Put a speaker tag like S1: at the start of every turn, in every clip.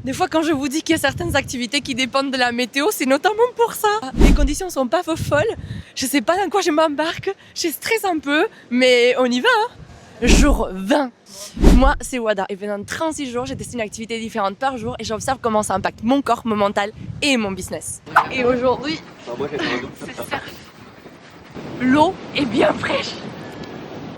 S1: Des fois, quand je vous dis qu'il y a certaines activités qui dépendent de la météo, c'est notamment pour ça. Les conditions sont pas folles. Je sais pas dans quoi je m'embarque. Je stresse un peu, mais on y va. Jour 20. Moi, c'est Wada. Et pendant 36 jours, j'ai testé une activité différente par jour et j'observe comment ça impacte mon corps, mon mental et mon business. Et aujourd'hui, c'est surf. L'eau est bien fraîche.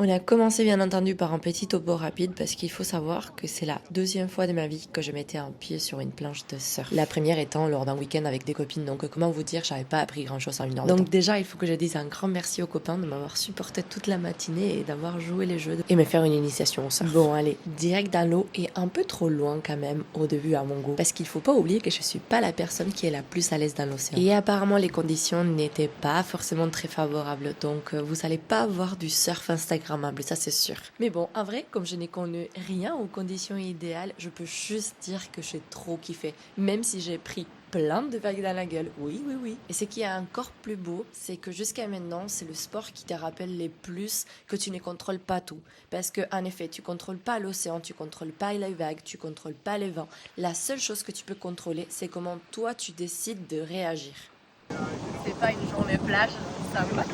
S1: On a commencé bien entendu par un petit topo rapide parce qu'il faut savoir que c'est la deuxième fois de ma vie que je mettais un pied sur une planche de surf. La première étant lors d'un week-end avec des copines, donc comment vous dire, j'avais pas appris grand chose en une heure. Donc déjà, il faut que je dise un grand merci aux copains de m'avoir supporté toute la matinée et d'avoir joué les jeux et me faire une initiation au surf. Bon allez, direct dans l'eau et un peu trop loin quand même au début à mon goût. Parce qu'il faut pas oublier que je suis pas la personne qui est la plus à l'aise dans l'océan. Et apparemment les conditions n'étaient pas forcément très favorables, donc vous allez pas avoir du surf Instagram. Ça c'est sûr. Mais bon, en vrai, comme je n'ai connu rien aux conditions idéales, je peux juste dire que j'ai trop kiffé. Même si j'ai pris plein de vagues dans la gueule. Oui. Et ce qui est encore plus beau, c'est que jusqu'à maintenant, c'est le sport qui te rappelle les plus que tu ne contrôles pas tout. Parce que, en effet, tu contrôles pas l'océan, tu contrôles pas les vagues, tu contrôles pas les vents. La seule chose que tu peux contrôler, c'est comment toi tu décides de réagir. C'est pas une journée plage, ça va.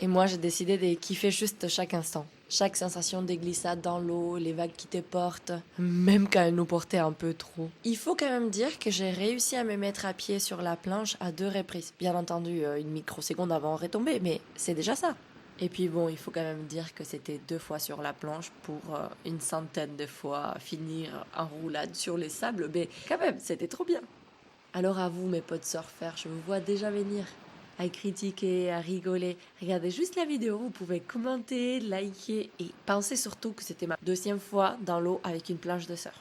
S1: Et moi, j'ai décidé de kiffer juste chaque instant. Chaque sensation de glissade dans l'eau, les vagues qui te portent, même quand elles nous portaient un peu trop. Il faut quand même dire que j'ai réussi à me mettre à pied sur la planche à 2 reprises. Bien entendu, une microseconde avant de retomber, mais c'est déjà ça. Et puis bon, il faut quand même dire que c'était 2 fois sur la planche pour une centaine de fois finir en roulade sur les sables. Mais quand même, c'était trop bien. Alors à vous, mes potes surfeurs, je vous vois déjà venir. À critiquer, à rigoler. Regardez juste la vidéo, vous pouvez commenter, liker et pensez surtout que c'était ma 2e fois dans l'eau avec une planche de surf.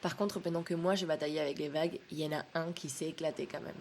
S1: Par contre, pendant que moi j'ai bataillé avec les vagues, il y en a un qui s'est éclaté quand même.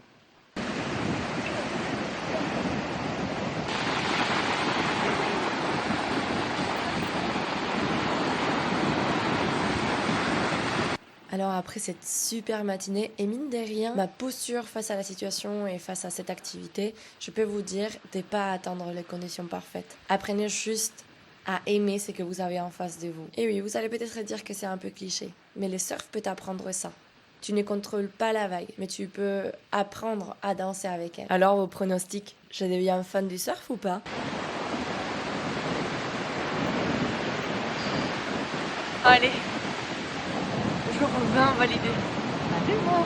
S1: Alors après cette super matinée, et mine de rien, ma posture face à la situation et face à cette activité, je peux vous dire de pas attendre les conditions parfaites. Apprenez juste à aimer ce que vous avez en face de vous. Et oui, vous allez peut-être dire que c'est un peu cliché, mais le surf peut t'apprendre ça. Tu ne contrôles pas la vague, mais tu peux apprendre à danser avec elle. Alors vos pronostics, je deviens fan du surf ou pas ? Allez, jour 20 validé. Allez voir.